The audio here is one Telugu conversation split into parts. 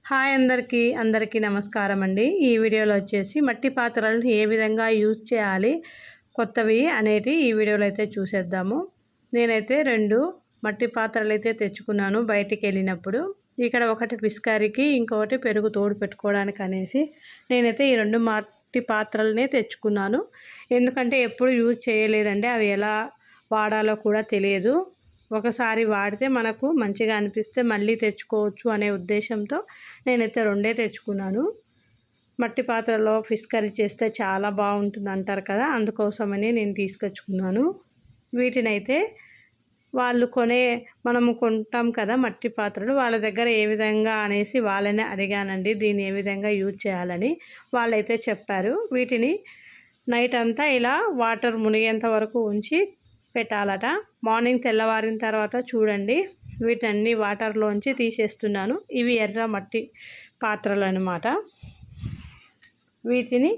హాయ్ అందరికీ నమస్కారం అండి. ఈ వీడియోలో వచ్చేసి మట్టి పాత్రలను ఏ విధంగా యూజ్ చేయాలి కొత్తవి అనేటి ఈ వీడియోలో అయితే చూసేద్దాము. నేనైతే 2 మట్టి పాత్రలు అయితే తెచ్చుకున్నాను బయటికి వెళ్ళినప్పుడు. ఇక్కడ ఒకటి ఫిష్ కర్రీకి, ఇంకొకటి పెరుగు తోడు పెట్టుకోవడానికి అనేసి నేనైతే ఈ 2 మట్టి పాత్రలనే తెచ్చుకున్నాను. ఎందుకంటే ఎప్పుడు యూజ్ చేయలేదండి, అవి ఎలా వాడాలో కూడా తెలియదు. ఒకసారి వాడితే మనకు మంచిగా అనిపిస్తే మళ్ళీ తెచ్చుకోవచ్చు అనే ఉద్దేశంతో నేనైతే 2 తెచ్చుకున్నాను. మట్టి పాత్రలో ఫిష్ కర్రీ చేస్తే చాలా బాగుంటుంది అంటారు కదా, అందుకోసమని నేను తీసుకొచ్చుకున్నాను. వీటినైతే మనము కొంటాం కదా మట్టి పాత్రలు, వాళ్ళ దగ్గర ఏ విధంగా అనేసి వాళ్ళనే అడిగానండి, దీన్ని ఏ విధంగా యూజ్ చేయాలని. వాళ్ళైతే చెప్పారు, వీటిని నైట్ అంతా ఇలా వాటర్ మునిగేంత వరకు ఉంచి పెట్టాలట. మార్నింగ్ తెల్లవారిన తర్వాత చూడండి, వీటన్ని వాటర్లోంచి తీసేస్తున్నాను. ఇవి ఎర్ర మట్టి పాత్రలు అన్నమాట. వీటిని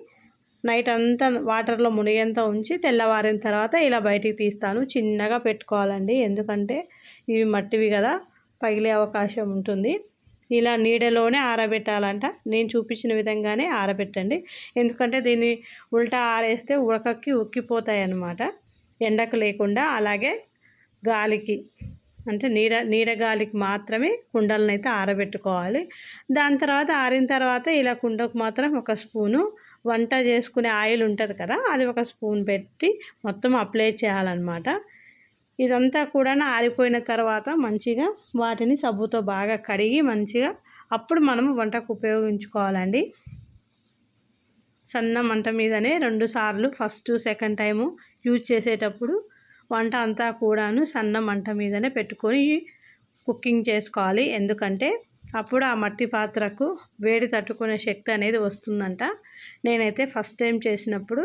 నైట్ అంతా వాటర్లో మునిగేంత ఉంచి తెల్లవారిన తర్వాత ఇలా బయటికి తీస్తాను. చిన్నగా పెట్టుకోవాలండి, ఎందుకంటే ఇవి మట్టివి కదా, పగిలే అవకాశం ఉంటుంది. ఇలా నీడలోనే ఆరబెట్టాలంట. నేను చూపించిన విధంగానే ఆరబెట్టండి, ఎందుకంటే దీన్ని ఉల్టా ఆరేస్తే ఉడకకి ఉక్కిపోతాయి అన్నమాట. ఎండకు లేకుండా, అలాగే గాలికి అంటే నీడ గాలికి మాత్రమే కుండలను అయితే ఆరబెట్టుకోవాలి. దాని తర్వాత ఆరిన తర్వాత ఇలా కుండకు మాత్రం ఒక స్పూను వంట చేసుకునే ఆయిల్ ఉంటుంది కదా, అది ఒక స్పూన్ పెట్టి మొత్తం అప్లై చేయాలన్నమాట. ఇదంతా కూడా ఆరిపోయిన తర్వాత మంచిగా వాటిని సబ్బుతో బాగా కడిగి మంచిగా అప్పుడు మనము వంటకు ఉపయోగించుకోవాలండి. సన్న మంట మీదనే 2 సార్లు, ఫస్ట్ సెకండ్ టైము యూజ్ చేసేటప్పుడు వంట అంతా కూడాను సన్న మంట మీదనే పెట్టుకొని కుకింగ్ చేసుకోవాలి. ఎందుకంటే అప్పుడు ఆ మట్టి పాత్రకు వేడి తట్టుకునే శక్తి అనేది వస్తుందంట. నేనైతే ఫస్ట్ టైం చేసినప్పుడు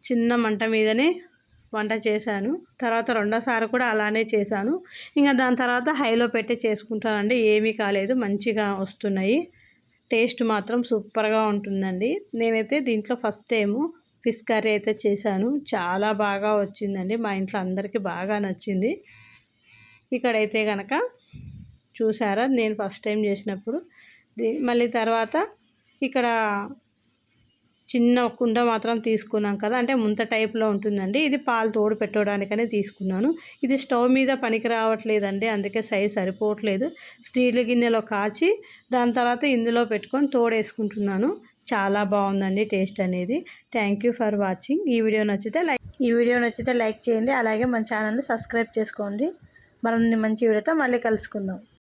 చిన్న మంట మీదనే వంట చేశాను. తర్వాత రెండోసారి కూడా అలానే చేశాను. ఇంకా దాని తర్వాత హైలో పెట్టి చేసుకుంటానండి, ఏమీ కాలేదు, మంచిగా వస్తున్నాయి. టేస్ట్ మాత్రం సూపర్గా ఉంటుందండి. నేనైతే దీంట్లో ఫస్ట్ టైము ఫిష్ కర్రీ అయితే చేశాను, చాలా బాగా వచ్చిందండి. మా ఇంట్లో అందరికీ బాగా నచ్చింది. ఇక్కడైతే కనుక చూసారా, నేను ఫస్ట్ టైం చేసినప్పుడు మళ్ళీ తర్వాత ఇక్కడ చిన్న కుండ మాత్రం తీసుకున్నాం కదా, అంటే ముంత టైప్లో ఉంటుందండి. ఇది పాలు తోడు పెట్టడానికనే తీసుకున్నాను. ఇది స్టవ్ మీద పనికి రావట్లేదండి, అందుకే సైజ్ సరిపోవట్లేదు. స్టీల్ గిన్నెలో కాచి దాని తర్వాత ఇందులో పెట్టుకొని తోడేసుకుంటున్నాను. చాలా బాగుందండి టేస్ట్ అనేది. Thank you for watching. ఈ వీడియో నచ్చితే లైక్ చేయండి, అలాగే మన ఛానల్ని సబ్స్క్రైబ్ చేసుకోండి. మరిన్ని మంచి వీడియోతో మళ్ళీ కలుసుకుందాం.